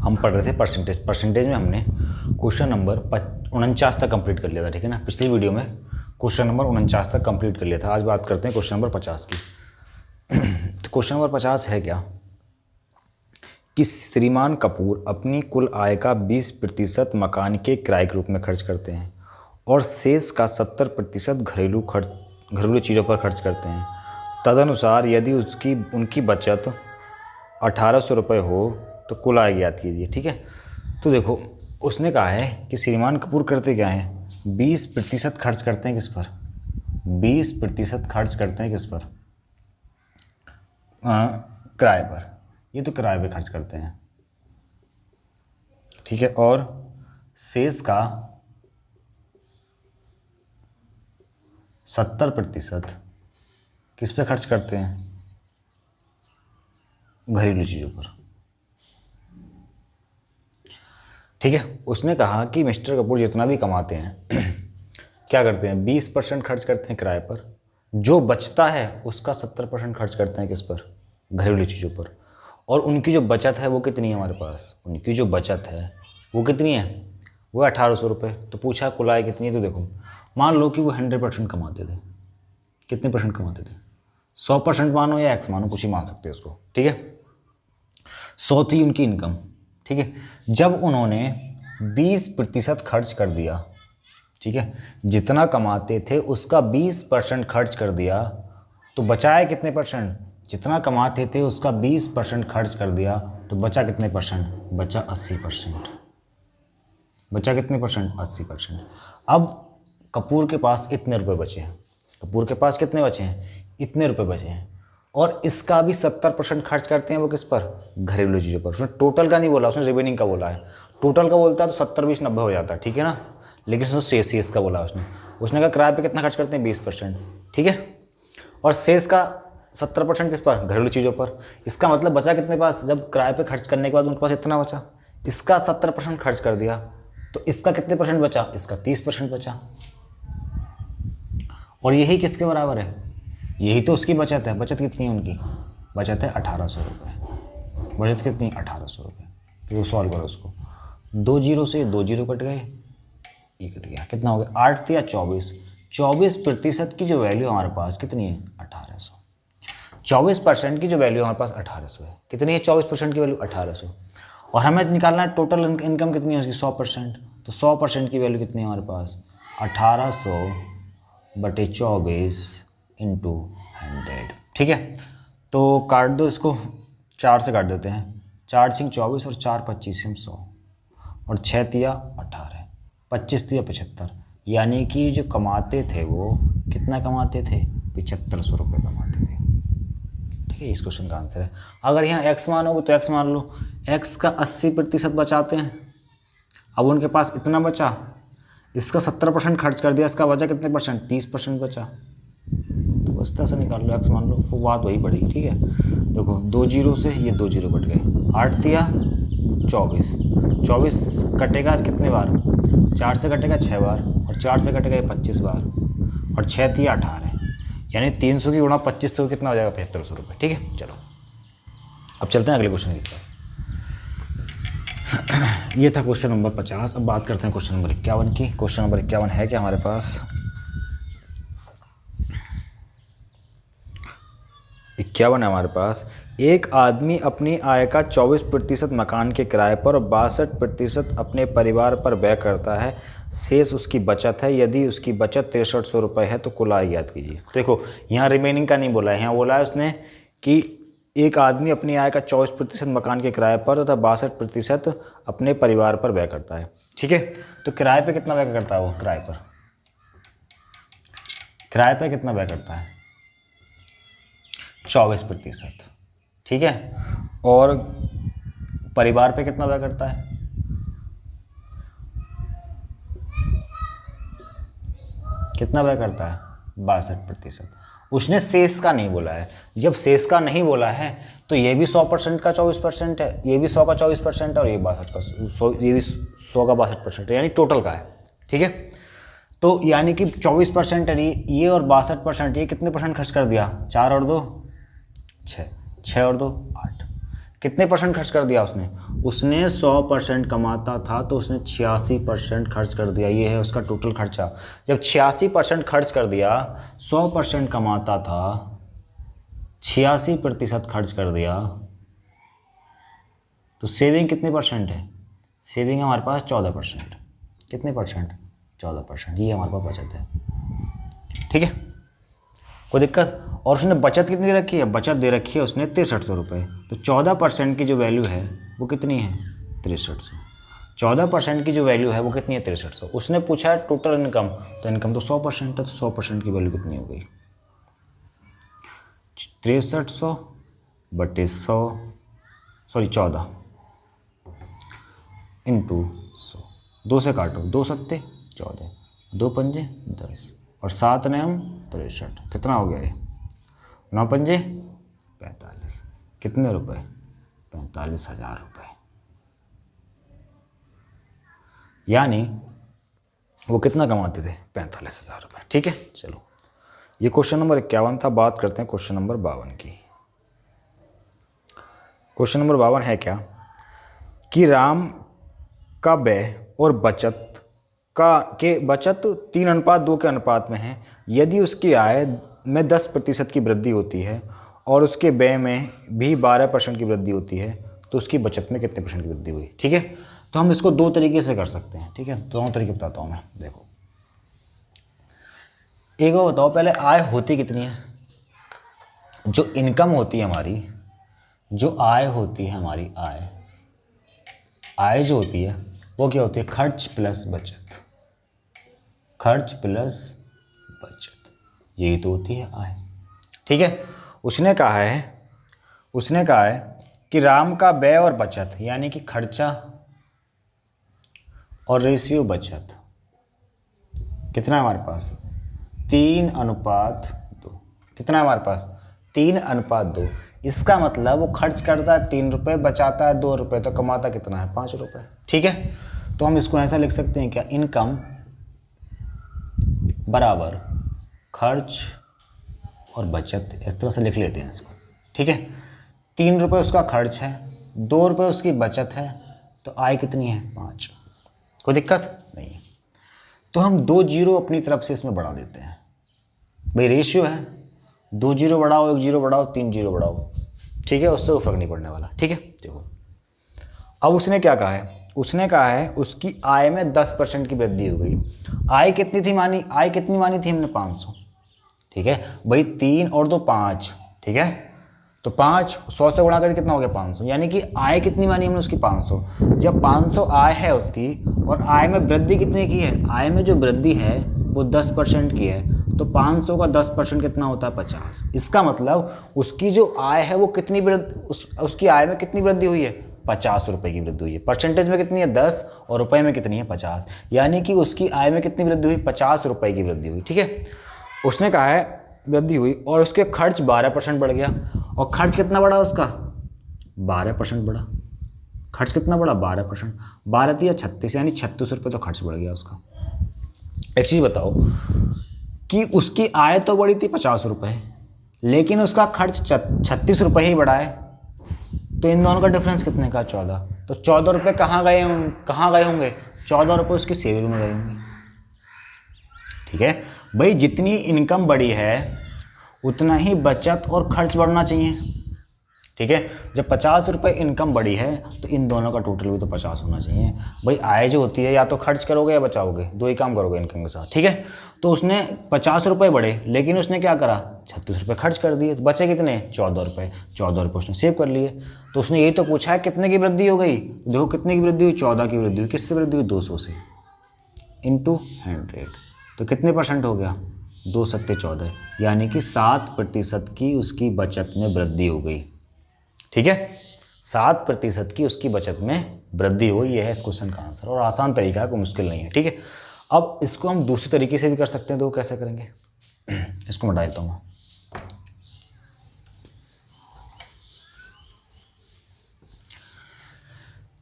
हम पढ़ रहे थे परसेंटेज में हमने क्वेश्चन नंबर 49 तक कंप्लीट कर लिया था, ठीक है ना। पिछली वीडियो में क्वेश्चन नंबर 49 तक कंप्लीट कर लिया था। आज बात करते हैं क्वेश्चन नंबर 50 की। तो क्वेश्चन नंबर 50 है क्या कि श्रीमान कपूर अपनी कुल आय का 20% मकान के किराए के रूप में खर्च करते हैं और शेष का 70% घरेलू चीज़ों पर खर्च करते हैं। तदनुसार यदि उनकी बचत 1800 रुपये हो तो कुल आय ज्ञात कीजिए, ठीक है। तो देखो उसने कहा है कि श्रीमान कपूर करते क्या हैं, 20% खर्च करते हैं किस पर, 20% खर्च करते हैं किस पर, किराए पर। ये तो किराए पे खर्च करते हैं, ठीक है। और शेष का 70% किस पे खर्च करते हैं, घरेलू चीज़ों पर, ठीक है। उसने कहा कि मिस्टर कपूर जितना भी कमाते हैं क्या करते हैं, 20% खर्च करते हैं किराए पर, जो बचता है उसका 70% खर्च करते हैं किस पर, घरेलू चीज़ों पर। और उनकी जो बचत है वो कितनी है हमारे पास, उनकी जो बचत है वो कितनी है, वो 1800 रुपये। तो पूछा कुल आय कितनी है, तो देखो मान लो कि वो 100% कमाते थे। कितने परसेंट कमाते थे, 100% मानो या एक्स मानो, कुछ ही मान सकते हैं उसको, ठीक है। 100 थी उनकी इनकम, ठीक है। जब उन्होंने 20% खर्च कर दिया, ठीक है, जितना कमाते थे उसका 20% खर्च कर दिया, तो बचाए कितने परसेंट, जितना कमाते थे उसका 20% खर्च कर दिया, तो बचा कितने परसेंट, बचा 80%। बचा कितने परसेंट, 80%। अब कपूर के पास इतने रुपए बचे हैं, कपूर के पास कितने बचे हैं, इतने रुपए बचे हैं। और इसका भी 70% खर्च करते हैं वो किस पर, घरेलू चीज़ों पर। उसने टोटल का नहीं बोला, उसने रिमेनिंग का बोला है। टोटल का बोलता है तो 70 20 90 हो जाता है, ठीक है ना। लेकिन उसने शेष का बोला, उसने कहा किराए पे कितना खर्च करते हैं, 20%, ठीक है। और शेष का 70% किस पर, घरेलू चीज़ों पर। इसका मतलब बचा कितने पास, जब किराए पे खर्च करने के बाद उनके पास इतना बचा, इसका 70% खर्च कर दिया, तो इसका कितने परसेंट बचा, इसका 30% बचा। और यही किसके बराबर है, यही तो उसकी बचत है। बचत कितनी है उनकी, बचत है 1800 रुपये। बचत कितनी, 1800 रुपये। तो सॉल्व करो उसको, 2 जीरो से 2 जीरो कट गए, ये कट गया, कितना हो गया, 8 या 24। 24% की जो वैल्यू हमारे पास कितनी है, 1800। 24% की जो वैल्यू हमारे पास 1800 है। कितनी है 24% की वैल्यू, 1800। और हमें निकालना है टोटल इनकम कितनी है उसकी, 100%। तो 100% की वैल्यू कितनी है हमारे पास, 1800/24 × 100, ठीक है। तो काट दो इसको, 4 से काट देते हैं, 4 × 24 और 4 25 से 100 और 6 तिया 18, 25 तिया 75। यानी कि जो कमाते थे वो कितना कमाते थे, 7500 रुपये कमाते थे, ठीक है। इस क्वेश्चन का आंसर है। अगर यहाँ x मानोगे तो x मान लो, x का 80% बचाते हैं। अब उनके पास इतना बचा, इसका 70% खर्च कर दिया, इसका बचा कितने परसेंट, 30% बचा। तो बस तरह से निकाल लो, x मान लो, वो बात वही पड़ेगी, ठीक है। देखो 2 जीरो से ये 2 जीरो कट गए, 8 तिया 24, 24 कटेगा कितने बार, 4 से कटेगा 6 बार, और 4 से कटेगा 25 बार, और 6 तिया 18, यानी 300 की गुणा 2500 कितना हो जाएगा, 7500 रुपये, ठीक है। चलो अब चलते हैं अगले क्वेश्चन की तरफ। ये था क्वेश्चन नंबर 50। अब बात करते हैं क्वेश्चन नंबर 51 की। क्वेश्चन नंबर 51 है क्या हमारे पास, 51 है हमारे पास। एक आदमी अपनी आय का 24% मकान के किराए पर और 62% अपने परिवार पर व्यय करता है, शेष उसकी बचत है। यदि उसकी बचत 6300 रुपये है तो कुल आय ज्ञात कीजिए। देखो यहाँ रिमेनिंग का नहीं बोला है, यहाँ बोला है उसने कि एक आदमी अपनी आय का 24% मकान के किराए पर तथा 62% अपने परिवार पर व्यय करता है, ठीक है। तो किराए पे कितना व्यय करता है वो, किराए पे कितना व्यय करता है, 24%, ठीक है। और परिवार पे कितना व्यय करता है, कितना व्यय करता है, 62%। उसने शेष का नहीं बोला है। जब शेष का नहीं बोला है तो ये भी 100% का 24% है, ये भी 100 का 24% है, और ये 62 का 100, ये भी 100 का 62% है, यानी टोटल का है, ठीक है। तो यानी कि 24% है ये, और 62% ये कितने परसेंट खर्च कर दिया, 4 और 2 6, 6 और 2 8, कितने परसेंट खर्च कर दिया उसने 100% कमाता था तो उसने 86% खर्च कर दिया। ये है उसका टोटल खर्चा। जब 86% खर्च कर दिया, 100% कमाता था, 86% खर्च कर दिया, तो सेविंग कितने परसेंट है? सेविंग हमारे पास 14%। कितने परसेंट? 14%। ये हमारे पास बचत है। ठीक है, कोई दिक्कत? और उसने बचत कितनी दे रखी है? बचत दे रखी है उसने 6300 रुपये। तो 14% की जो वैल्यू है वो कितनी है? 6300। 14% की जो वैल्यू है वो कितनी है? 6300। उसने पूछा है टोटल इनकम, तो इनकम तो 100% है, तो 100% की वैल्यू कितनी हो गई? 6300 बटे 100, सॉरी 14 इंटू 100। 2 से काटो, 2 सत्ते 14, 2 पंजे 10 और 7 नयम 63। कितना हो गया ये? 9 पंजे 45। कितने रुपए? 45,000 रुपये। यानी वो कितना कमाते थे? 45,000 रुपये। ठीक है, चलो ये क्वेश्चन नंबर 51 था। बात करते हैं क्वेश्चन नंबर 52 की। क्वेश्चन नंबर 52 है क्या कि राम का व्यय और बचत के बचत 3:2 के अनुपात में है। यदि उसकी आय में 10% की वृद्धि होती है और उसके व्यय में भी 12% की वृद्धि होती है, तो उसकी बचत में कितने % की वृद्धि हुई? ठीक है, तो हम इसको 2 तरीके से कर सकते हैं। ठीक है, दोनों तरीके बताता हूँ मैं। देखो, एक बार बताओ पहले, आय होती कितनी है? जो इनकम होती है हमारी, जो आय होती है हमारी, आय जो होती है वो क्या होती है? खर्च प्लस बचत। खर्च प्लस बचत, यही तो होती है आय। ठीक है, उसने कहा है कि राम का व्यय और बचत, यानी कि खर्चा और रेशियो बचत कितना है हमारे पास? 3:2। कितना है हमारे पास? 3:2। इसका मतलब वो खर्च करता है 3 रुपये, बचाता है 2 रुपये, तो कमाता कितना है? 5 रुपये। ठीक है, तो हम इसको ऐसा लिख सकते हैं क्या? इनकम बराबर खर्च और बचत, इस तरह से लिख लेते हैं इसको। ठीक है, 3 रुपये उसका खर्च है, 2 रुपये उसकी बचत है, तो आय कितनी है? 5। कोई दिक्कत नहीं। तो हम 2 जीरो अपनी तरफ से इसमें बढ़ा देते हैं। भाई रेशियो है, 2 जीरो बढ़ाओ, 1 जीरो बढ़ाओ, 3 जीरो बढ़ाओ, ठीक है, उससे कोई फर्क नहीं पड़ने वाला। ठीक है, देखो अब उसने क्या कहा है? उसने कहा है उसकी आय में 10% की वृद्धि हो गई। आय कितनी थी मानी? आय कितनी मानी थी हमने? 500। ठीक है भाई, 3 और 2 5। ठीक है, तो 5 100 से गुणा करके कितना हो गया? 500। यानी कि आय कितनी मानी हमने उसकी? 500। जब 500 आय है उसकी और आय में वृद्धि कितने की है? आय में जो वृद्धि है वो 10% की है, तो 500 का 10% कितना होता है? 50। इसका मतलब उसकी जो आय है वो कितनी उसकी आय में कितनी वृद्धि हुई है? 50 रुपये की वृद्धि हुई है। परसेंटेज में कितनी है? 10 और रुपये में कितनी है? 50। यानी कि उसकी आय में कितनी वृद्धि हुई? 50 रुपये की वृद्धि हुई। ठीक है, उसने कहा है वृद्धि हुई और उसके खर्च 12% बढ़ गया। और खर्च कितना बढ़ा उसका? 12% बढ़ा। खर्च कितना बढ़ा? 12%। 12 या 36, यानी 36 रुपये तो खर्च बढ़ गया उसका। एक चीज़ बताओ कि उसकी आय तो बढ़ी थी 50 रुपये, लेकिन उसका खर्च 36 रुपये ही बढ़ा है, तो इन दोनों का डिफरेंस कितने का? 14। तो 14 रुपये कहाँ गए होंगे? 14 रुपये उसकी सेविंग में गए होंगे। ठीक है भाई, जितनी इनकम बढ़ी है उतना ही बचत और खर्च बढ़ना चाहिए। ठीक है, जब 50 रुपये इनकम बढ़ी है तो इन दोनों का टोटल भी तो 50 होना चाहिए। भाई आय जो होती है या तो खर्च करोगे या बचाओगे, 2 ही काम करोगे इनकम के साथ। ठीक है, तो उसने 50 रुपये बढ़े, लेकिन उसने क्या करा? 36 रुपये खर्च कर दिए, तो बचे कितने? 14 रुपये। 14 रुपये उसने सेव कर लिए। तो उसने यही तो पूछा है कितने की वृद्धि हो गई? देखो कितने की वृद्धि हुई? 14 की वृद्धि हुई। किससे वृद्धि हुई? 200 से, इंटू 100। तो कितने % हो गया? 2 सत्ते 14, यानी कि 7% की उसकी बचत में वृद्धि हो गई। ठीक है, 7% की उसकी बचत में वृद्धि हुई। यह है इस क्वेश्चन का आंसर, और आसान तरीका है, कोई मुश्किल नहीं है। ठीक है, अब इसको हम दूसरी तरीके से भी कर सकते हैं। तो कैसे करेंगे? इसको मिटा देता हूँ।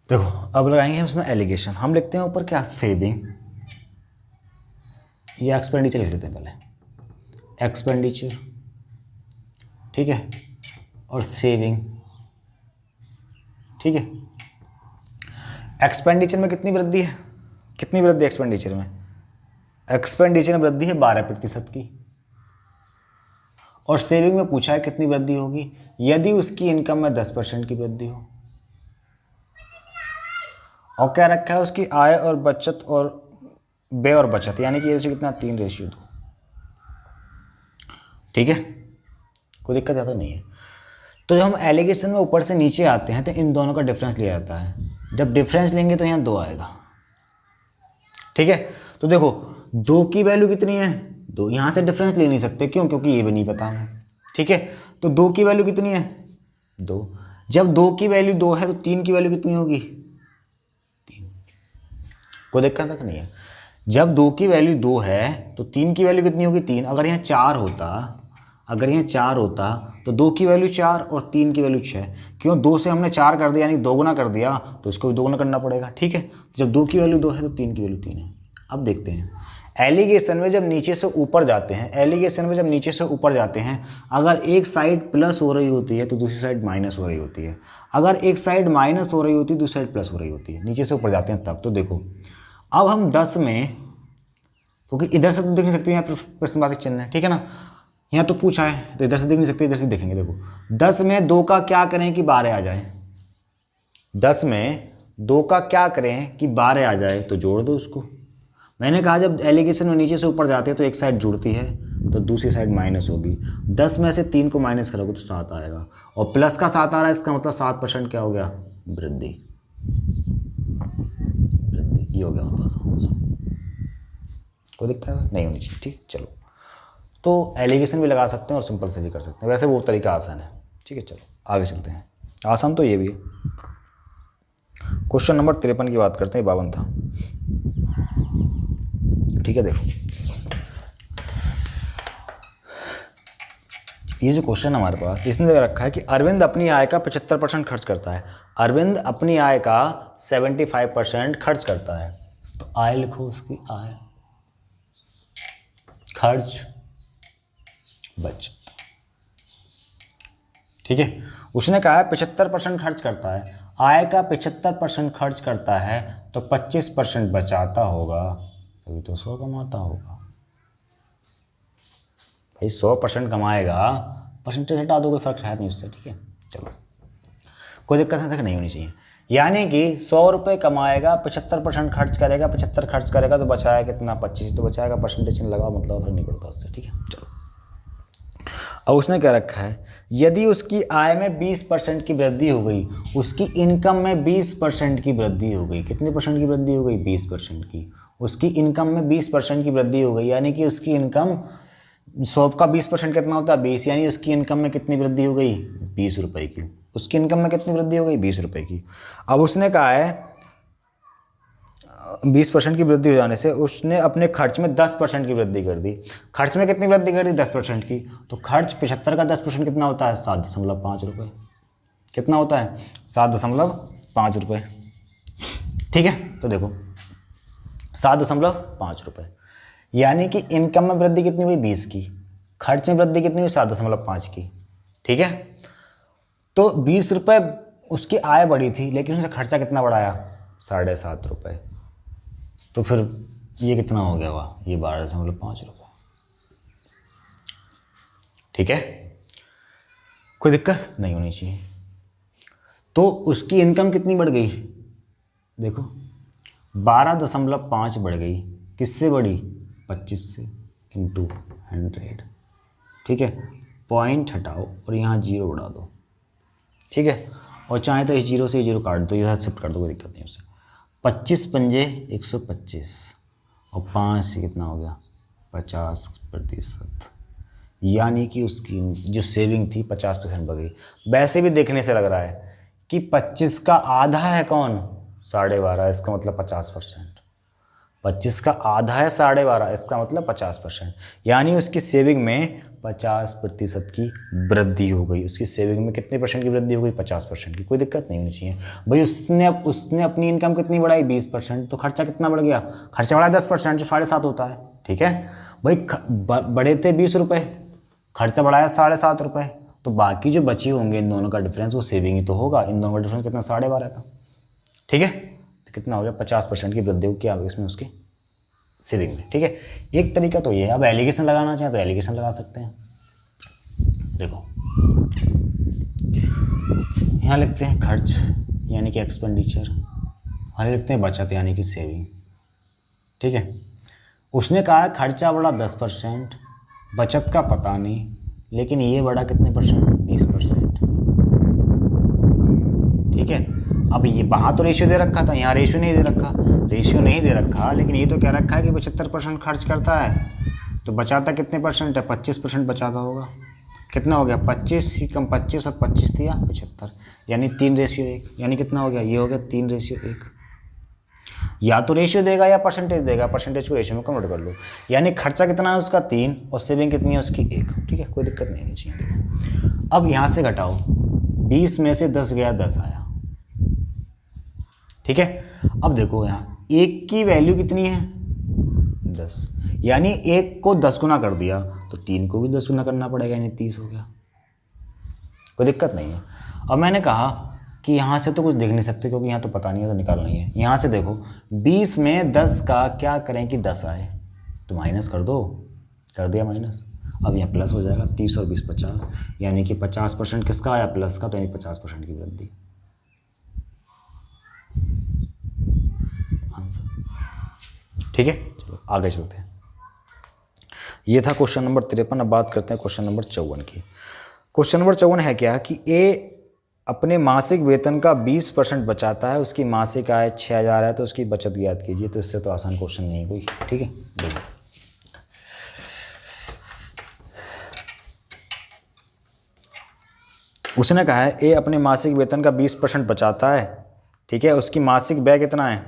देखो अब लगाएंगे हम इसमें एलिगेशन। हम लिखते हैं ऊपर क्या? सेविंग, ये एक्सपेंडिचर लिख लेते हैं पहले, एक्सपेंडिचर। ठीक है, और सेविंग ठीक है। एक्सपेंडिचर में कितनी वृद्धि है, कितनी वृद्धि एक्सपेंडिचर में? एक्सपेंडिचर में वृद्धि है 12% की। और सेविंग में पूछा है कितनी वृद्धि होगी, यदि उसकी इनकम में 10% की वृद्धि हो। और क्या रखा है, उसकी आय और बचत और व्यय और बचत, यानी कि ये रेशियो कितना, 3:2। ठीक है, कोई दिक्कत ज़्यादा नहीं है। तो जब हम एलिगेशन में ऊपर से नीचे आते हैं तो इन दोनों का डिफरेंस लिया जाता है। जब डिफरेंस लेंगे तो यहाँ 2 आएगा। ठीक है, तो देखो 2 की वैल्यू कितनी है, 2। यहाँ से डिफरेंस ले नहीं सकते, क्यों? क्योंकि ये भी नहीं पता हमें। ठीक है, तो 2 की वैल्यू कितनी है, 2। जब 2 की वैल्यू 2 है तो 3 की वैल्यू कितनी होगी, 3। कोई दिक्कत तक नहीं है। जब 2 की वैल्यू 2 है तो 3 की वैल्यू कितनी होगी, 3। अगर यहाँ 4 होता, अगर यहाँ 4 होता तो 2 की वैल्यू 4 और 3 की वैल्यू 6। क्यों? 2 से हमने 4 कर दिया, यानी 2 गुना कर दिया, तो इसको भी 2 गुना करना पड़ेगा। ठीक है, जब 2 की वैल्यू 2 है तो 3 की वैल्यू 3 है। अब देखते हैं एलिगेशन में जब नीचे से ऊपर जाते हैं, एलिगेशन में जब नीचे से ऊपर जाते हैं, अगर एक साइड प्लस हो रही होती है तो दूसरी साइड माइनस हो रही होती है। अगर एक साइड माइनस हो रही होती है, दूसरी साइड प्लस हो रही होती है। नीचे से ऊपर जाते हैं तब। तो देखो अब हम 10 में, क्योंकि इधर से तो देख नहीं सकते, यहाँ पर प्रश्नवाचक चिन्ह है। ठीक है ना, यहाँ तो पूछा है तो इधर से देख नहीं सकते, इधर से देखेंगे। देखो 10 में 2 का क्या करें कि 12 आ जाए, 10 में 2 का क्या करें कि 12 आ जाए, तो जोड़ दो उसको। मैंने कहा जब एलिगेशन में नीचे से ऊपर जाते हैं तो एक साइड जुड़ती है तो दूसरी साइड माइनस होगी। 10 में से 3 को माइनस करोगे तो 7 आएगा, और प्लस का 7 आ रहा है, इसका मतलब 7% क्या हो गया, वृद्धि। वृद्धि ये हो गया हमारे पास आंसर। कोई दिक्कत नहीं होनी चाहिए। ठीक, चलो तो एलिगेशन भी लगा सकते हैं और सिंपल से भी कर सकते हैं, वैसे वो तरीका आसान है। ठीक है, चलो आगे चलते हैं। आसान तो ये भी है। क्वेश्चन नंबर 53 की बात करते हैं, 52 था। ठीक है, देखो ये जो क्वेश्चन हमारे पास, इसने जगह रखा है कि अरविंद अपनी आय का 75% खर्च करता है। अरविंद अपनी आय का 75% खर्च करता है। तो आय लिखो, उसकी आय, खर्च, बचत। ठीक है, उसने कहा है 75% खर्च करता है, आय का 75% खर्च करता है, तो 25% बचाता होगा, तभी तो 100 कमाता होगा। भाई 100% कमाएगा, परसेंटेज हटा दो, कोई फर्क है नहीं उससे। ठीक है, चलो कोई दिक्कत तक नहीं होनी चाहिए। यानी कि 100 रुपये कमाएगा, 75% खर्च करेगा, 75 खर्च करेगा तो बचाएगा कितना, 25 तो बचाएगा। परसेंटेज लगाओ, मतलब फर्क नहीं पड़ता उससे। ठीक है, चलो अब उसने क्या रखा है, यदि उसकी आय में 20% की वृद्धि हो गई, उसकी इनकम में 20% की वृद्धि हो गई। कितने परसेंट की वृद्धि हो गई, 20% की। उसकी इनकम में 20% की वृद्धि हो गई, यानी कि उसकी इनकम 100 का 20% कितना होता है, 20, यानी उसकी इनकम में कितनी वृद्धि हो गई, 20 रुपये की। उसकी इनकम में कितनी वृद्धि हो गई, 20 रुपये की। अब उसने कहा है 20% की वृद्धि हो जाने से उसने अपने खर्च में 10% की वृद्धि कर दी। खर्च में कितनी वृद्धि कर दी, 10% की। तो खर्च 75 का 10% कितना होता है, 7.5 रुपये। कितना होता है, 7.5 रुपये। ठीक है, तो देखो 7.5 रुपये, यानी कि इनकम में वृद्धि कितनी हुई, 20 की। खर्च में वृद्धि कितनी हुई, 7.5 की। ठीक है, तो 20 रुपये उसकी आय बढ़ी थी, लेकिन उसने खर्चा कितना बढ़ाया, 7.5 रुपये। तो फिर ये कितना हो गया हुआ, ये 12.5 रुपये। ठीक है, कोई दिक्कत नहीं होनी चाहिए। तो उसकी इनकम कितनी बढ़ गई, देखो 12.5 बढ़ गई। किससे बढ़ी, 25 से, इंटू 100। ठीक है, पॉइंट हटाओ और यहाँ 0 उड़ा दो। ठीक है, और चाहे तो इस 0 से 0 काट दो, इधर शिफ्ट कर दो, कोई दिक्कत नहीं उससे। 25 पंजे 125 और 5 से कितना हो गया, 50%। यानी कि उसकी जो सेविंग थी 50% बढ़ गई। वैसे भी देखने से लग रहा है कि 25 का आधा है कौन, 12.5, इसका मतलब 50%। 25 का आधा है 12.5, इसका मतलब 50%। यानी उसकी सेविंग में 50% की वृद्धि हो गई। उसकी सेविंग में कितने परसेंट की वृद्धि हो गई, 50% की। कोई दिक्कत नहीं होनी चाहिए भाई। उसने अपनी इनकम कितनी बढ़ाई, 20%, तो खर्चा कितना बढ़ गया, खर्चा बढ़ा 10%, जो 7.5 होता है। ठीक है भाई, बढ़े थे 20 रुपये, खर्चा बढ़ाया 7.5 रुपये, तो बाकी जो बची होंगे इन दोनों का डिफरेंस वो सेविंग ही तो होगा। इन दोनों का डिफरेंस कितना, 12.5 का। ठीक है, तो कितना हो गया, 50% की वृद्धि हो क्या इसमें उसकी सेविंग में। ठीक है, एक तरीका तो ये है। अब एलिगेशन लगाना चाहें तो एलिगेशन लगा सकते हैं। देखो यहाँ लिखते हैं खर्च यानी कि एक्सपेंडिचर, और लिखते हैं बचत यानी कि सेविंग। ठीक है, उसने कहा है खर्चा बढ़ा 10%, बचत का पता नहीं, लेकिन ये बढ़ा कितने परसेंट, 20%। ठीक है, अब ये वहाँ तो रेशियो दे रखा था, यहाँ रेशियो नहीं दे रखा। रेशियो नहीं दे रखा, लेकिन ये तो कह रखा है कि 75% खर्च करता है, तो बचाता कितने परसेंट है, 25% बचाता होगा। कितना हो गया, 25 ही कम 25 और 25 दिया 75, यानी 3:1, यानी कितना हो गया, ये हो गया 3:1। या तो रेशियो देगा या परसेंटेज देगा, परसेंटेज को रेशियो में कन्वर्ट कर लो। यानी खर्चा कितना है उसका 3 और सेविंग कितनी है उसकी 1। ठीक है, कोई दिक्कत नहीं होनी चाहिए। देखो अब यहाँ से घटाओ, 20 में से 10 गया, 10 आया। ठीक है, अब देखो यहाँ 1 की वैल्यू कितनी है, 10, यानी 1 को 10 गुना कर दिया तो 3 को भी 10 गुना करना पड़ेगा, यानी 30 हो गया। कोई दिक्कत नहीं है। अब मैंने कहा कि यहाँ से तो कुछ देख नहीं सकते क्योंकि यहाँ तो पता नहीं है, तो निकालना ही है। यहाँ से देखो 20 में 10 का क्या करें कि 10 आए, तो माइनस कर दो, कर दिया माइनस। अब यहाँ प्लस हो जाएगा, 30 और 20 50, यानी कि 50% किसका आया, प्लस का, तो यानी 50% की वृद्धि। आंसर। ठीक है, चलो आगे चलते हैं। ये था क्वेश्चन नंबर 53। अब बात करते हैं क्वेश्चन नंबर 54 की। क्वेश्चन नंबर 54 है क्या कि ए अपने मासिक वेतन का 20% बचाता है, उसकी मासिक आय 6000 है, तो उसकी बचत ज्ञात कीजिए। तो इससे तो आसान क्वेश्चन नहीं है कोई। ठीक है, देखिए उसने कहा है ए अपने मासिक वेतन का 20% बचाता है। ठीक है, उसकी मासिक व्यय कितना है,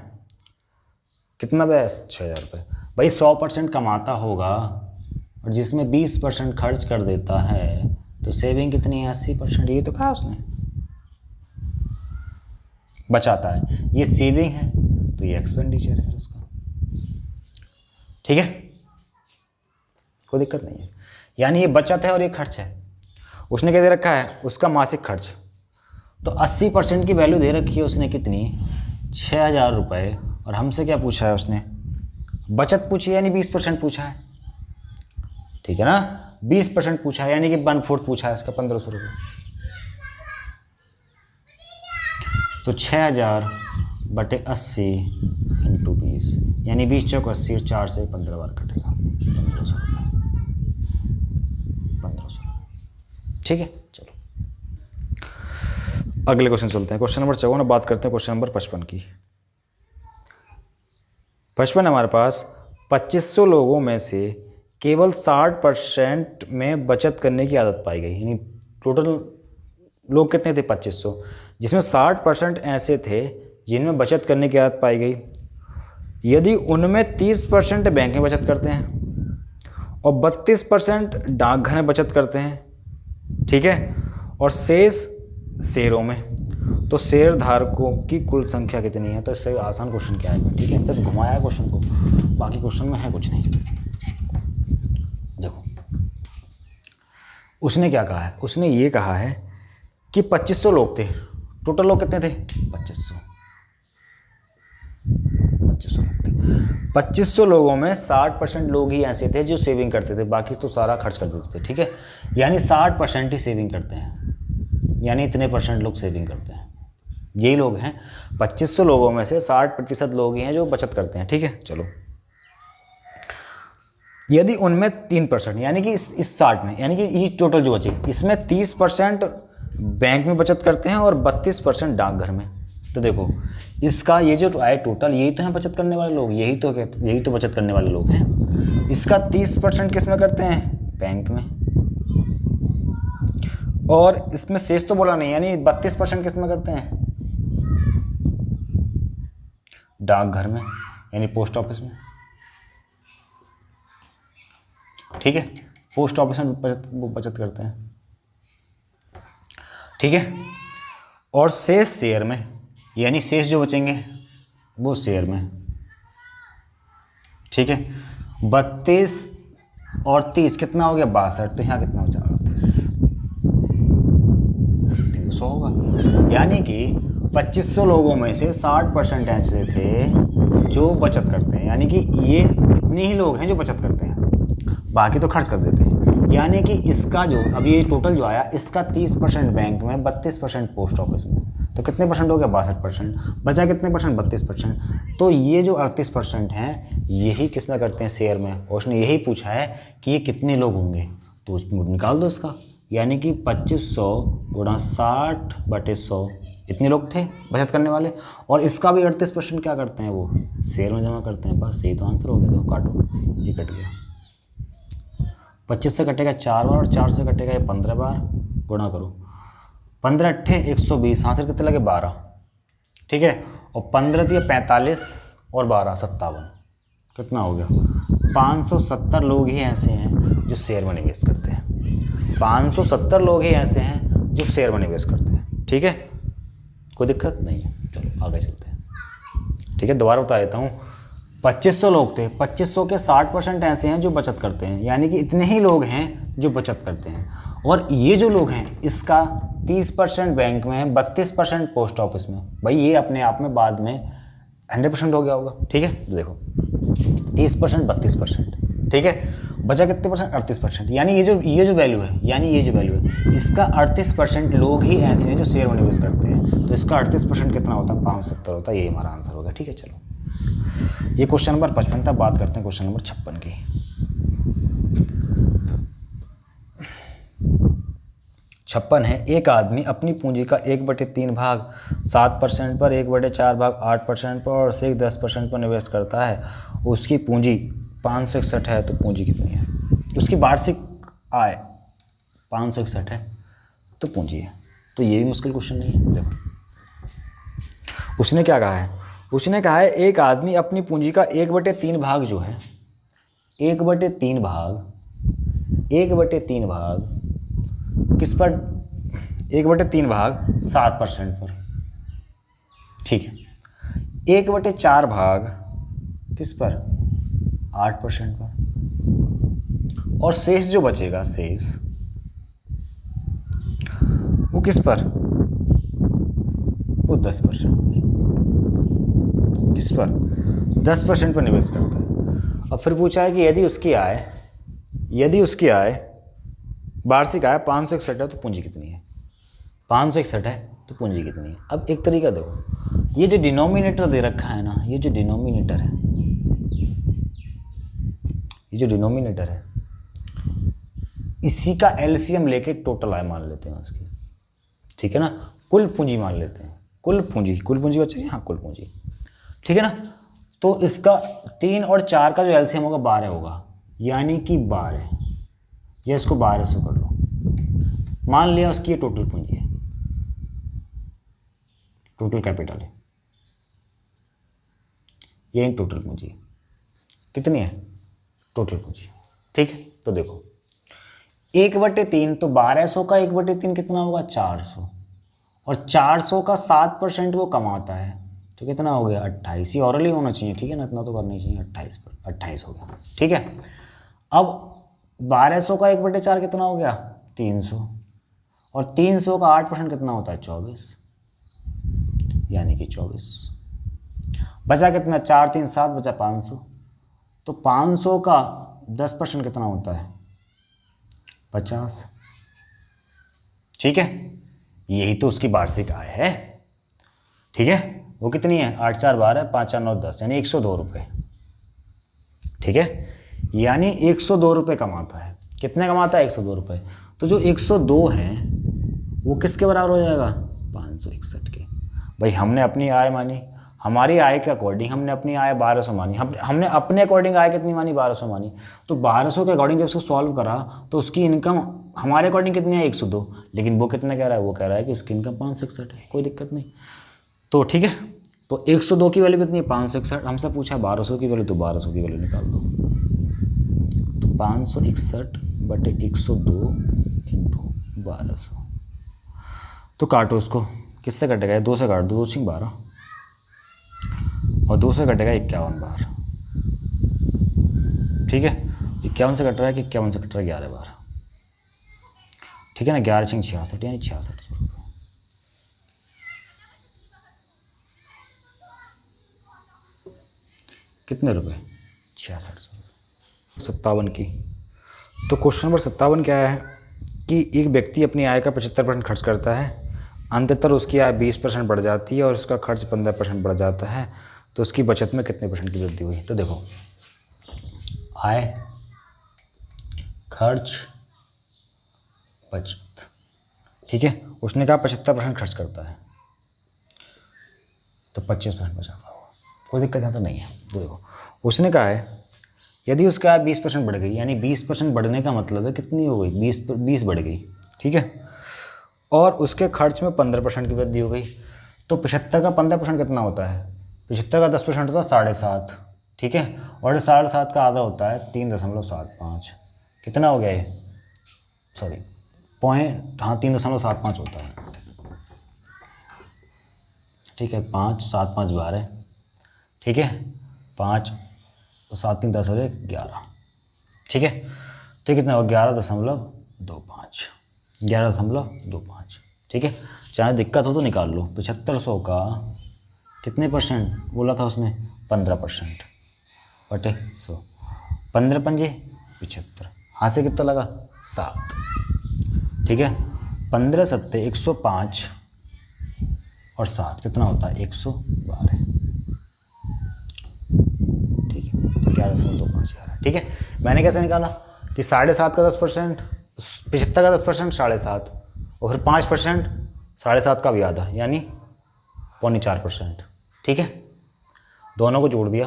कितना व्यय, 6000 रुपये। भाई 100% कमाता होगा और जिसमें 20% खर्च कर देता है, तो सेविंग कितनी है, 80%। ये तो कहा उसने, बचाता है, ये सेविंग है, तो ये एक्सपेंडिचर है फिर उसका। ठीक है, कोई दिक्कत नहीं है। यानी ये बचत है और ये खर्च है। उसने क्या दे रखा है, उसका मासिक खर्च, तो 80% की वैल्यू दे रखी है उसने, कितनी, 6000 रुपये। और हमसे क्या पूछा है उसने, बचत पूछी, यानी 20% पूछा है। ठीक है ना, 20% पूछा है, यानी कि 1/4 पूछा है इसका, 1500 रुपये। तो 6000 बटे 80 इंटू 20, यानी 20 चौक 80 और 4 से 15 बार कटेगा, 1500 रुपये, 1500 रुपये। ठीक है, चलो अगले क्वेश्चन चलते हैं। क्वेश्चन नंबर 54 बात करते हैं क्वेश्चन नंबर 55 की। 55 हमारे पास 2500 लोगों में से केवल 60% में बचत करने की आदत पाई गई। यानी टोटल लोग कितने थे, 2500, जिसमें 60% ऐसे थे जिनमें बचत करने की आदत पाई गई। यदि उनमें 30% बैंक में बचत करते हैं और 32% डाकघर में बचत करते हैं, ठीक है, और शेष शेयरों में, तो शेयर धारकों की कुल संख्या कितनी है। तो इससे आसान क्वेश्चन क्या है, ठीक है, सिर्फ घुमाया है क्वेश्चन को, बाकी क्वेश्चन में है कुछ नहीं। देखो उसने क्या कहा है, उसने ये कहा है कि 2500 लोग थे, टोटल लोग कितने थे, 2500 लोग थे। 2500 लोगों में 60% लोग ही ऐसे थे जो सेविंग करते थे, बाकी तो सारा खर्च कर देते थे। ठीक है, यानी 60% ही सेविंग करते हैं, यानी इतने % लोग सेविंग करते हैं, यही लोग हैं। 2500 लोगों में से 60% लोग ही हैं जो बचत करते हैं। ठीक है, चलो यदि उनमें 3%, यानी कि इस 60 में, यानी कि ये टोटल जो बचे, इसमें 30% बैंक में बचत करते हैं और 32% डाकघर में। तो देखो इसका ये जो आए टोटल, यही तो हैं बचत करने वाले लोग, यही तो बचत करने वाले लोग हैं। इसका 30% किस में करते हैं, बैंक में, और इसमें शेष तो बोला नहीं, यानी 32% किस में करते हैं, डाकघर में, यानी पोस्ट ऑफिस में। ठीक है, पोस्ट ऑफिस में बचत करते हैं। ठीक है, और शेष शेयर में, यानी शेष जो बचेंगे वो शेयर में। ठीक है, 32 और 30 कितना हो गया, 62, तो यहाँ कितना बचा, 38। 2500 होगा। यानी कि 2500 लोगों में से 60% ऐसे थे जो बचत करते हैं, यानी कि ये इतने ही लोग हैं जो बचत करते हैं, बाकी तो खर्च कर देते हैं। यानी कि इसका जो अब ये टोटल जो आया, इसका 30% बैंक में, 32% पोस्ट ऑफिस में, तो कितने परसेंट हो गया? 62%। बचा कितने परसेंट? 32%। तो ये जो 38% हैं यही किस में करते हैं? शेयर में। और उसने यही पूछा है कि ये कितने लोग होंगे, तो उसमें निकाल दो इसका। यानी कि 2500 गुणा 60/100 इतने लोग थे बचत करने वाले, और इसका भी 38% क्या करते हैं? वो शेयर में जमा करते हैं। बस यही तो आंसर हो गया। देखो काटो, ये कट गया। 25 से कटेगा 4 बार और 4 से कटेगा ये 15 बार, गुणा करो। 15 अट्ठे 120, हाथ से कितने लगे? 12। ठीक है, और 15 दिए 45 और 12 57, कितना हो गया? 570 लोग ही ऐसे हैं जो शेयर में निवेश करते हैं। 570 लोग ही ऐसे हैं जो शेयर में निवेश करते हैं। ठीक है, कोई दिक्कत नहीं है। चलो आगे चलते हैं। ठीक है, दोबारा बता देता हूँ। 2500 लोग थे, 2500 के 60% ऐसे हैं जो बचत करते हैं, यानी कि इतने ही लोग हैं जो बचत करते हैं। और ये जो लोग हैं इसका 30% बैंक में है, 32% पोस्ट ऑफिस में। भाई ये अपने आप में बाद में 100% हो गया होगा। ठीक है, तो देखो 30% 32%, ठीक है, बचा कितने परसेंट? 38%। यानी ये जो वैल्यू है, यानी ये जो वैल्यू है, इसका 38% लोग ही ऐसे हैं जो शेयर में निवेश करते हैं। तो इसका 38% कितना होता है? 570 होता है। यही हमारा आंसर होगा। ठीक है, चलो ये क्वेश्चन नंबर 55 था। बात करते हैं क्वेश्चन नंबर 56 की। 56 है, एक आदमी अपनी पूंजी का 1/3 भाग 7% पर, 1/4 भाग 8% पर और शेष 10% पर निवेश करता है। उसकी पूंजी 561 है, तो पूंजी कितनी है? उसकी वार्षिक आय 561 है, तो पूंजी है। तो ये भी मुश्किल क्वेश्चन नहीं है। देखो उसने क्या कहा है, उसने कहा है एक आदमी अपनी पूंजी का 1/3 भाग जो है, 1/3 भाग किस पर? 1/3 भाग 7% पर। ठीक है, 1/4 भाग किस पर? 8% पर। और शेष जो बचेगा, शेष वो किस पर? वो 10% पर। किस पर? 10% पर निवेश करता है। और फिर पूछा है कि यदि उसकी आय वार्षिक आय 561 है, तो पूंजी कितनी है? 561 है, तो पूंजी कितनी है? अब एक तरीका देखो, ये जो डिनोमिनेटर दे रखा है ना, ये जो डिनोमिनेटर है, इसी का एलसीएम लेके टोटल आय मान लेते हैं उसकी। ठीक है ना, कुल पूंजी मान लेते हैं। कुल पूंजी बच्चे, हाँ कुल पूंजी। ठीक है ना, तो इसका 3 और 4 का जो एलसीएम होगा 12 होगा, यानी कि 12, या इसको 1200 कर लो। मान लिया उसकी ये टोटल पूंजी है, टोटल कैपिटल है, ये टोटल पूंजी कितनी है? टोटल पूंजी। ठीक है, तो देखो 1/3, तो 1200 का 1/3 कितना होगा? 400, और 400 का 7% वो कमाता है, तो कितना हो गया? 28 ही ऑरली होना चाहिए। ठीक है ना, इतना तो करना ही चाहिए। 28 हो गया। ठीक है, अब 1200 का 1/4 कितना हो गया? 300, और 300 का 8% कितना होता है? 24, यानी कि 24। बचा कितना? 4 3 7, बचा 500। तो 500 का 10% कितना होता है? 50। ठीक है, यही तो उसकी वार्षिक आय है। ठीक है, वो कितनी है? 8 4 12, 5 4 9 10, यानी 102 रुपये। ठीक है, यानी 102 रुपये कमाता है। कितने कमाता है? 102 रुपये। तो जो 102 हैं वो किसके बराबर हो जाएगा? 561 के। भाई हमने अपनी आय मानी, हमारी आय के अकॉर्डिंग हमने अपनी आय 1200 मानी, हमने अपने अकॉर्डिंग आय कितनी मानी? 1200 मानी। तो 1200 के अकॉर्डिंग जब उसको सॉल्व करा तो उसकी इनकम हमारे अकॉर्डिंग कितनी है? 102। लेकिन वो कितना कह रहा है? वो कह रहा है कि उसकी इनकम 561 है। कोई दिक्कत नहीं। तो ठीक है, तो 102 की वैल्यू कितनी है? 561। हमसे पूछा 1200 की वैल्यू, तो 1200 की वैल्यू निकाल दो। तो 561/102 इंटू 1200, तो काटो उसको। किससे कटेगा? 2 से काट दो, 2 6 12, और 2 से कटेगा 51 बार। ठीक है, 51 से कट रहा है कि 51 से कट रहा है 11 बार। ठीक है ना, 11 6 66, यानी 6600 रुपये। कितने रुपए? 6600। 57 की। तो क्वेश्चन नंबर 57 क्या है कि एक व्यक्ति अपनी आय का 75% खर्च करता है, अंततः उसकी आय 20% बढ़ जाती है और उसका खर्च 15% बढ़ जाता है, तो उसकी बचत में कितने % की वृद्धि हुई? तो देखो, आय, खर्च, बचत, ठीक है। उसने कहा 75% खर्च करता है तो 25% बचाता होगा, कोई दिक्कत यहाँ तो नहीं है। तो देखो, उसने कहा है यदि उसका आय 20% बढ़ गई, यानी 20% बढ़ने का मतलब है कितनी हो गई? 20 बढ़ गई, ठीक है। और उसके खर्च में 15% की वृद्धि हो गई, तो 75 का 15% कितना होता है? 75 का 10% होता है 7.5, ठीक है। और 7.5 का आधा होता है 3.75। कितना हो गया ये? सॉरी, पॉइंट, हाँ 3.75 होता है, ठीक है। 5 7 5 12, ठीक है। 5 7 3 10 हो गए 11, ठीक है। तो कितना हो? 11.25, 11.25, ठीक है। चाहे दिक्कत हो तो निकाल लो। 7500 का कितने % बोला था उसने? 15% बटे 100। 15 पंजे 75, हाथ से कितना लगा? 7, ठीक है। 15 सत्ते 105 और 7 कितना होता है? 112, ठीक है। तो 11.25, ठीक है। मैंने कैसे निकाला कि 7.5 का 10%, 75 का 10% 7.5, और फिर 5% 7.5 का भी आधा, यानी 4.25%, ठीक है। दोनों को जोड़ दिया,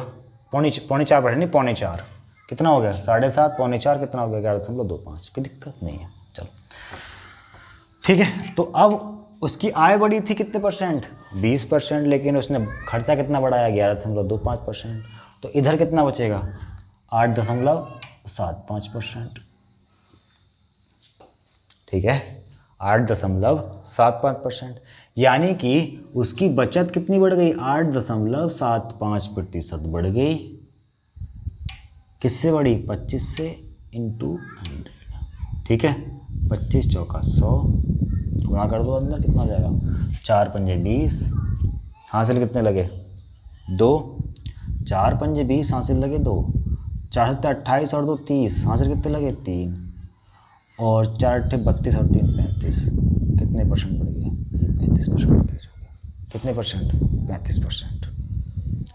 4.25% नहीं 4.25, कितना हो गया? 7.5 4.25 कितना हो गया? 11.25। कोई दिक्कत नहीं है, चलो ठीक है। तो अब उसकी आय बढ़ी थी कितने %? 20%, लेकिन उसने खर्चा कितना बढ़ाया? 11.25%। तो इधर कितना बचेगा? 8.75%, ठीक है। 8.75%, यानी कि उसकी बचत कितनी बढ़ गई? 8.75% बढ़ गई। किससे बढ़ी? 25 से इंटू 100, ठीक है। 25 चौका 100, गुणा कर दो, अंदर कितना जाएगा? 4 पंजे 20, हासिल कितने लगे? 2, 4 पंजे 20, हासिल लगे 2, 4 सत्ते 28 और 2 30, हासिल कितने लगे? 3, और 4 अट्ठे 32 और 3 35, कितने % बढ़ गया? ये 35% बढ़ गया। कितने %? 35%,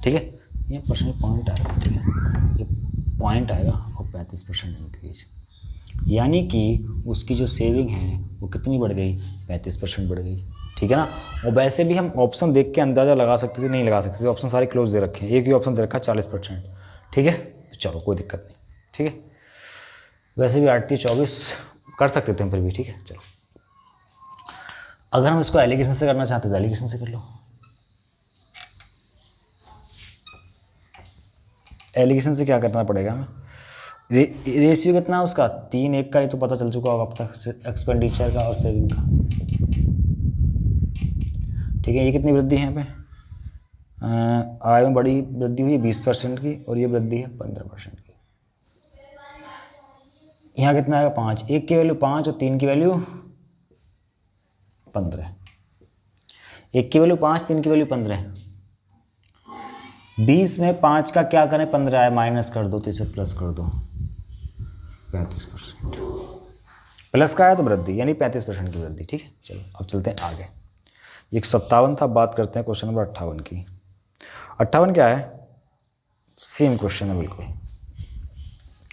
ठीक है। ये परसेंट पॉइंट आएगा, ठीक है। ये पॉइंट आएगा और 35% इंक्रीज, यानी कि उसकी जो सेविंग है वो कितनी बढ़ गई? 35% बढ़ गई, ठीक है ना। और वैसे भी हम ऑप्शन देख के अंदाज़ा लगा सकते थे, नहीं लगा सकते थे, ऑप्शन सारे क्लोज दे रखे हैं। एक ही ऑप्शन दे रखा है 40%, ठीक है। तो चलो कोई दिक्कत नहीं, ठीक है। वैसे भी 8 24 कर सकते थे हम फिर भी, ठीक है। चलो, अगर हम इसको एलिगेशन से करना चाहते तो एलिगेशन से कर लो। एलिगेशन से क्या करना पड़ेगा हमें? रेशियो कितना है उसका? 3:1 का, ये तो पता चल चुका होगा अब तक, एक्सपेंडिचर का और सेविंग का, ठीक है। ये कितनी वृद्धि है यहाँ पे? आय में बड़ी वृद्धि हुई 20% की, और ये वृद्धि है 15% की। यहाँ कितना आएगा? 5, 1 की वैल्यू 5 और 3 की वैल्यू 15, 1 की वैल्यू 5, 3 की वैल्यू 15। 20 में 5 का क्या करें? 15 आए, माइनस कर दो, तो इसे प्लस कर दो, 35%। प्लस का है तो वृद्धि, यानी 35% की वृद्धि, ठीक है। चलो अब चलते हैं आगे। ये 57 था, बात करते हैं क्वेश्चन नंबर 58 की। 58 क्या है? सेम क्वेश्चन है बिल्कुल,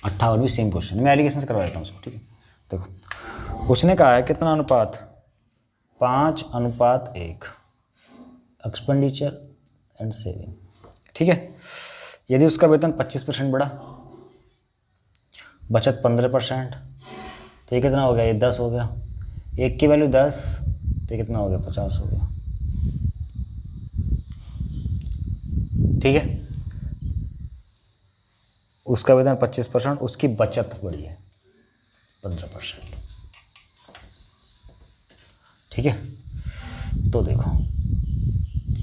58 भी सेम क्वेश्चन है। मैं एलिगेशन से करवा देता हूँ उसको, ठीक है। देखो, उसने कहा है कितना अनुपात? 5:1 एक्सपेंडिचर एंड सेविंग, ठीक है। यदि उसका वेतन 25% बढ़ा, बचत 15%, तो ये कितना हो गया? ये 10 हो गया। 1 की वैल्यू 10, तो ये कितना हो गया? 50 हो गया, ठीक है। उसका वेतन 25%, उसकी बचत बढ़ी है 15%, ठीक है। तो देखो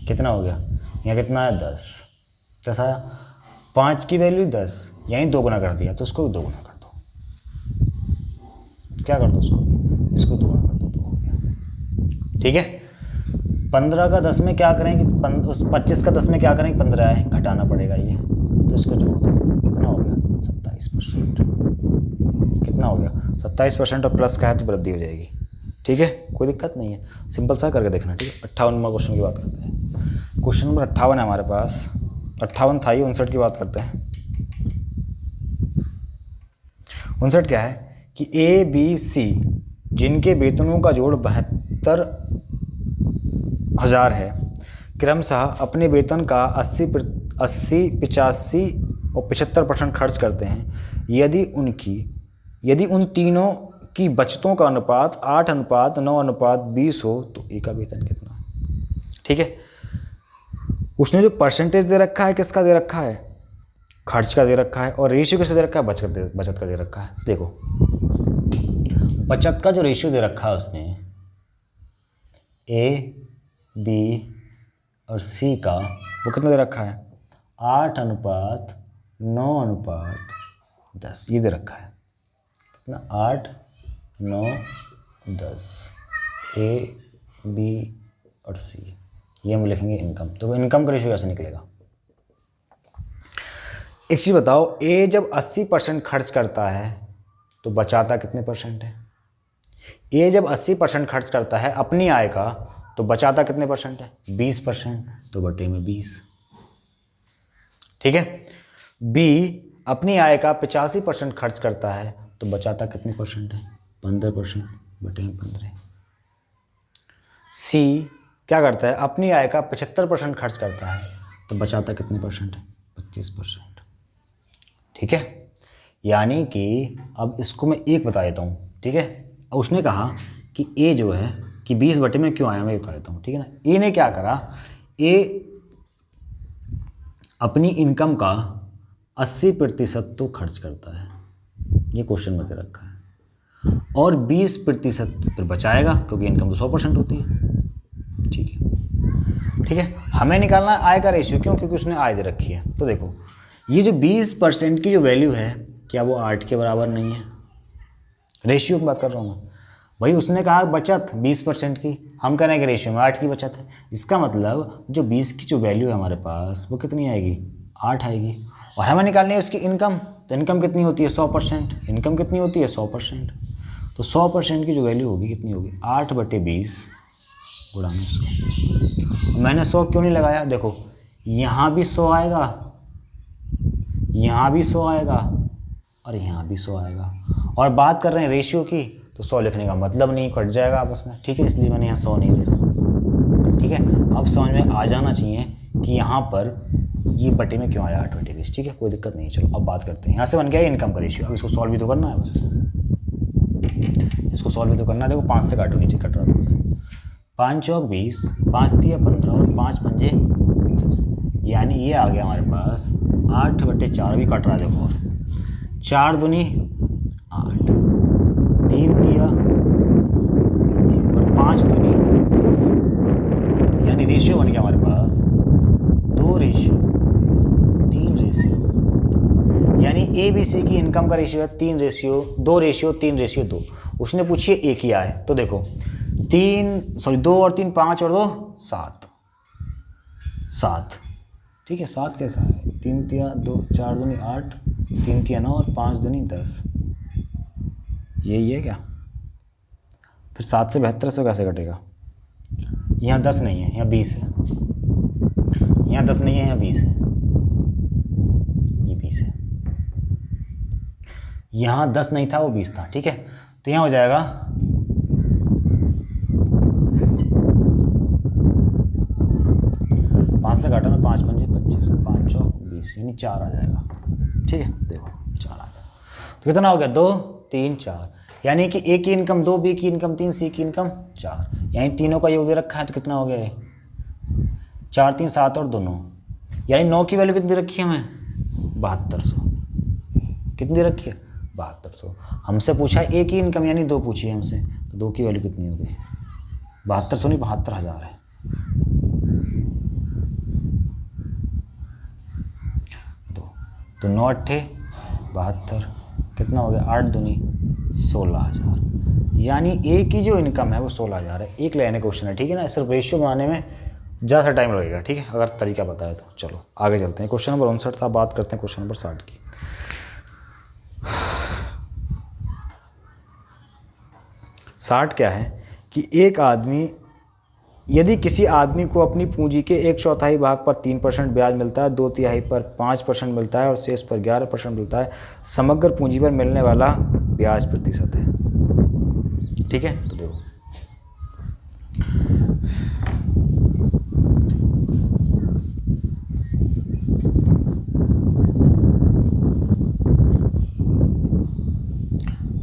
कितना हो गया? यहाँ कितना है? 10 आया। 5 की वैल्यू 10, यानी 2 गुना कर दिया, तो उसको भी 2 गुना कर दो। क्या कर दो? इसको 2 गुना कर दो, 2 हो गया, ठीक है। 15 का 10 में क्या करेंगे? 25 का 10 में क्या करेंगे? 15 है, घटाना पड़ेगा ये, तो इसको जोड़ दो, कितना हो गया 27%। कितना हो गया 27% और प्लस का है तो वृद्धि हो जाएगी। ठीक है, कोई दिक्कत नहीं है, सिंपल सा करके देखना। ठीक है, 58 नंबर क्वेश्चन की बात करते हैं। क्वेश्चन नंबर 58 है हमारे पास, 58 था ही, 59 की बात करते हैं। 59 क्या है कि ए बी सी जिनके वेतनों का जोड़ 72,000 है, क्रमशः अपने वेतन का 80, 85 और 75% खर्च करते हैं। यदि उन तीनों की बचतों का अनुपात 8:9:20 हो तो ए का वेतन कितना। ठीक है, उसने जो परसेंटेज दे रखा है किसका दे रखा है, खर्च का दे रखा है, और रेशियो किसका दे रखा है, बचत का दे रखा है। देखो बचत का जो रेशियो दे रखा है उसने ए बी और सी का, वो कितना दे रखा है 8:9:10 ये दे रखा है। कितना 8:9:10 ए बी और सी, ये हम लिखेंगे इनकम। तो इनकम का रेशियो कैसे निकलेगा। एक चीज़ बताओ, ए जब 80% खर्च करता है तो बचाता कितने परसेंट है। ए जब 80% खर्च करता है अपनी आय का तो बचाता कितने परसेंट है 20%, तो बटे में 20। ठीक है, बी अपनी आय का 85% खर्च करता है तो बचाता कितने परसेंट है 15%, बटे में 15। सी क्या करता है अपनी आय का 75% खर्च करता है तो बचाता कितने परसेंट है 25%। ठीक है, यानी कि अब इसको मैं एक बता देता हूँ। ठीक है, उसने कहा कि ए जो है कि 20 बटे में क्यों आया, मैं बता देता हूँ। ठीक है ना, ए ने क्या करा, ए अपनी इनकम का 80% तो खर्च करता है, ये क्वेश्चन में दे रखा है, और 20% फिर बचाएगा क्योंकि इनकम तो 100% होती है। ठीक है, ठीक है, हमें निकालना है आय का रेशियो, क्यों, क्योंकि उसने आय दे रखी है। तो देखो ये जो 20% की जो वैल्यू है क्या वो 8 के बराबर नहीं है। रेशियो की बात कर रहा हूँ मैं भाई, उसने कहा बचत 20% की, हम कह रहे हैं कि रेशियो में 8 की बचत है। इसका मतलब जो 20 की जो वैल्यू है हमारे पास वो कितनी आएगी 8 आएगी, और हमें निकालनी है उसकी इनकम। तो इनकम कितनी होती है 100%, इनकम कितनी होती है 100%। तो 100% की जो वैल्यू होगी कितनी होगी 8/20 गुणा में 100। मैंने 100 क्यों नहीं लगाया, देखो यहाँ भी 100 आएगा, यहाँ भी 100 आएगा और यहाँ भी 100 आएगा, और बात कर रहे हैं रेशियो की तो 100 लिखने का मतलब नहीं, कट जाएगा आपस में। ठीक है, इसलिए मैंने यहाँ 100 नहीं लिखा। ठीक है, अब समझ में आ जाना चाहिए कि यहाँ पर ये बटे में क्यों आया 8/20। ठीक है, कोई दिक्कत नहीं। चलो अब बात करते हैं, यहाँ से बन गया इनकम का रेशियो। अब इसको सॉल्व भी तो करना है, बस इसको सॉल्व भी तो करना है। देखो 5 से काटो, नीचे कट रहा 5 से, 5 चौक 20, 5 तिया 15 और 5 पंजे 25, यानी ये आ गया हमारे पास 8/4 भी कट रहा है। देखो 4 दूनी 8, 3 तिया और 5 दूनी 10, यानी रेशियो बन गया हमारे पास 2:3, यानी ए बी सी की इनकम का रेशियो है 2:3 उसने पूछी है ए की आय। तो देखो 2 और 3 5 और 2 7। ठीक है, 7 कैसा है 3 तिया 2, 4 दूनी 8, 3 तिया 9 और 5 दूनी 10, यही है क्या। फिर 7 से 72 से कैसे कटेगा, यहाँ 10 नहीं है, यहाँ 20 है, यहाँ 10 नहीं है, यहाँ 20 है, ये 20 है, यहाँ 10 नहीं था वो 20 था। ठीक है, तो यहाँ हो जाएगा 5 से काटा में 5 पंजे 25 और 5 चौक 20, यानी 4 आ जाएगा। ठीक है, देखो 4 आ गया। तो कितना हो गया 2 3 4, यानी कि ए की इनकम 2, बी की इनकम 3, सी की इनकम 4, यानी तीनों का योग दे रखा है। तो कितना हो गया 4 3 7 और 2 9, यानी 9 की वैल्यू कितनी रखी है हमें 7200। कितनी दे रखी है 7200। हमसे पूछा है ए की इनकम, यानी 2 पूछी है हमसे, तो 2 की वैल्यू कितनी हो गई 7200 नहीं 72,000 है। तो 9 8 72, कितना हो गया 8 दूनी 16,000, यानी ए की जो इनकम है वो 16,000 है। एक लाइन क्वेश्चन है, ठीक है ना, सिर्फ रेशियो बनाने में ज़्यादा टाइम लगेगा, ठीक है, अगर तरीका बताया तो। चलो आगे चलते हैं। क्वेश्चन नंबर 59 था, बात करते हैं क्वेश्चन नंबर 60 की। 60 क्या है कि यदि किसी आदमी को अपनी पूंजी के 1/4 भाग पर 3% ब्याज मिलता है, 2/3 पर 5% मिलता है और शेष पर 11% मिलता है, समग्र पूंजी पर मिलने वाला ब्याज प्रतिशत है। ठीक है, तो देखो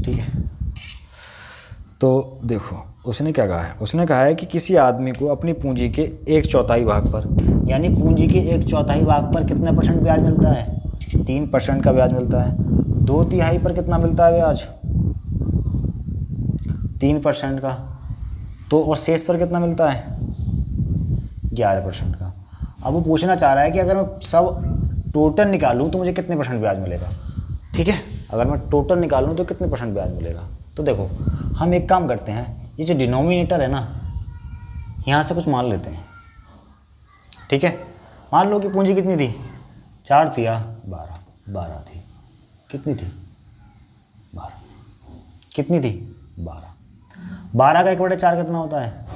ठीक है, तो देखो उसने क्या कहा है, उसने कहा है कि किसी आदमी को अपनी पूंजी के 1/4 भाग पर, यानी पूंजी के 1/4 भाग पर कितना परसेंट ब्याज मिलता है, 3% का ब्याज मिलता है। 2/3 पर कितना मिलता है ब्याज, 3% का। तो और शेष पर कितना मिलता है, 11% का। अब वो पूछना चाह रहा है कि अगर मैं सब टोटल निकालूं तो मुझे कितने परसेंट ब्याज मिलेगा। ठीक है, अगर मैं टोटल निकालूं तो कितने परसेंट ब्याज मिलेगा। तो देखो हम एक काम करते हैं, ये जो डिनोमिनेटर है ना, यहाँ से कुछ मान लेते हैं। ठीक है, मान लो कि पूंजी कितनी थी, 4 थी या 12 थी, कितनी थी 12, कितनी थी 12 का 1/4 कितना होता है,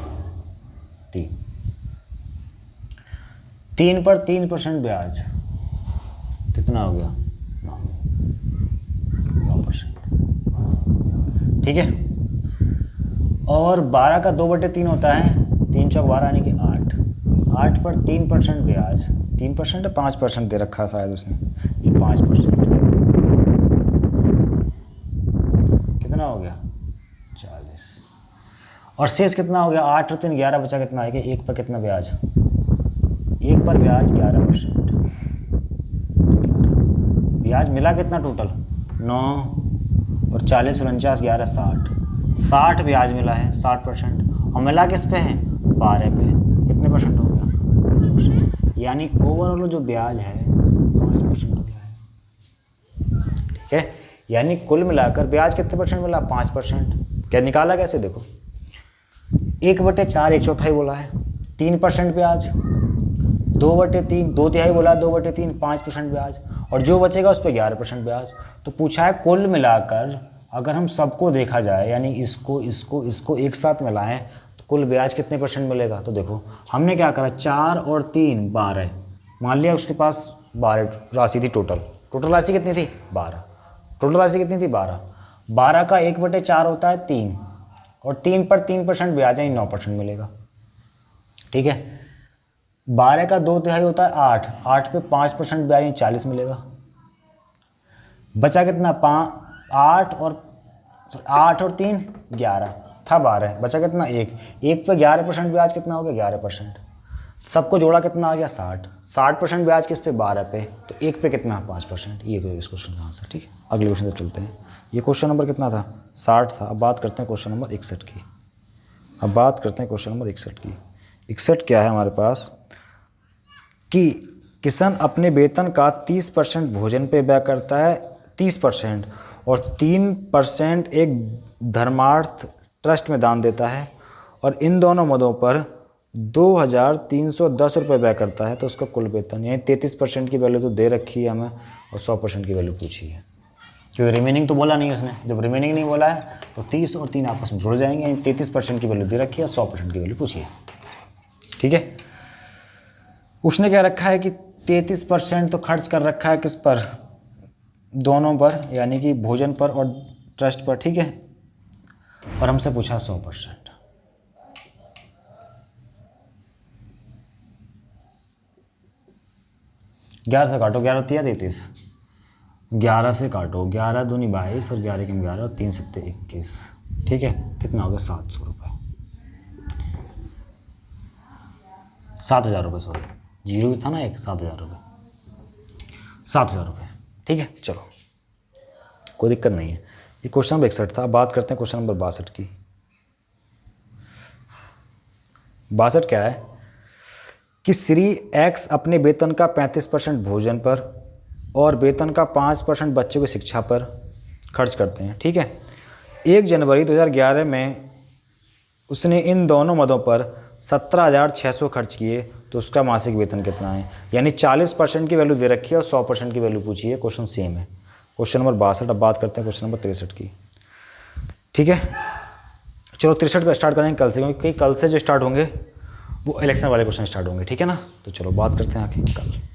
3 पर 3% ब्याज कितना हो गया, 9%। ठीक है, और 12 का 2/3 होता है, 3 चौक 12 यानी कि 8 पर 3% ब्याज, 3% है 5% दे रखा है शायद उसने, ये 5% कितना हो गया 40। और शेष कितना हो गया, 8 और 3 11, बचा कितना है कि 1 पर कितना ब्याज, 1 पर ब्याज 11%। ब्याज मिला कितना टोटल 9 और 40 और 49 11 60 ब्याज मिला है 60%, और मिला किस पे है 12 पे, कितने परसेंट हो गया 5%, यानी ओवरऑल जो ब्याज है 5% हो गया है। ठीक है, यानी कुल मिलाकर ब्याज कितने परसेंट मिला, 5%। क्या निकाला कैसे, देखो 1/4 1/4 बोला है, 3% ब्याज, 2/3 2/3 बोला, 2/3 5% ब्याज, और जो बचेगा उस पर 11% ब्याज। तो पूछा है कुल मिलाकर अगर हम सबको देखा जाए, यानी इसको एक साथ मिलाएं तो कुल ब्याज कितने परसेंट मिलेगा। तो देखो हमने क्या करा, 4 और 3 12, मान लिया उसके पास 12 राशि थी, टोटल राशि कितनी थी 12, टोटल राशि कितनी थी 12 का 1/4 होता है 3, और 3 पर 3% ब्याज है 9% मिलेगा। ठीक है, 12 का 2/3 होता है 8 पे 5% ब्याज 40 मिलेगा। बचा कितना 8 और 3 11 था 12, बचा कितना 1 पे 11% ब्याज कितना हो गया 11%। सबको जोड़ा कितना आ गया 60% ब्याज किस पे 12 पे, तो 1 पे कितना 5%। ये इस क्वेश्चन का आंसर। ठीक है, अगले क्वेश्चन से चलते हैं। ये क्वेश्चन नंबर कितना था 60 था। अब बात करते हैं क्वेश्चन नंबर 61 की। अब बात करते हैं क्वेश्चन नंबर 61 की। 61 क्या है हमारे पास कि किशन अपने वेतन का 30% भोजन पे व्यय करता है, 30%, और 3% एक धर्मार्थ ट्रस्ट में दान देता है, और इन दोनों मदों पर 2310 रुपये व्यय करता है। तो उसका कुल वेतन, यानी 33% की वैल्यू तो दे रखी है हमें और 100% की वैल्यू पूछी है, क्योंकि रिमेनिंग तो बोला नहीं उसने। जब रिमेनिंग नहीं बोला है तो 30 और 3 आपस में जुड़ जाएंगे, यानी 33% की वैल्यू दे रखी है और 100% की वैल्यू पूछी है। ठीक है, उसने क्या रखा है कि 33% तो खर्च कर रखा है किस पर, दोनों पर, यानी कि भोजन पर और ट्रस्ट पर। ठीक है, और हमसे पूछा 100%। ग्यारह से काटो, 11 तिया 33, 11 से काटो, 11 दूनी 22 और 11 के 11 और 3 सत्ते 21। ठीक है, कितना हो गया 700 रुपये, 7,000 रुपये, सॉरी जीरो भी था ना एक, 7,000 रुपये, 7,000 रुपये। ठीक है, चलो कोई दिक्कत नहीं है। ये क्वेश्चन नंबर 61 था। बात करते हैं क्वेश्चन नंबर 62 की। 62 क्या है कि श्री एक्स अपने वेतन का 35% भोजन पर और वेतन का 5% बच्चों की शिक्षा पर खर्च करते हैं। ठीक है, 1 जनवरी 2011 में उसने इन दोनों मदों पर 17,600 खर्च किए तो उसका मासिक वेतन कितना है। यानी 40% की वैल्यू दे रखी है और 100% की वैल्यू पूछी है। क्वेश्चन सेम है। Question number 62। अब बात करते हैं क्वेश्चन नंबर 63 की। ठीक है, चलो 63 का स्टार्ट करेंगे कल से, क्योंकि कल से जो स्टार्ट होंगे वो इलेक्शन वाले क्वेश्चन स्टार्ट होंगे। ठीक है ना, तो चलो बात करते हैं आगे कल।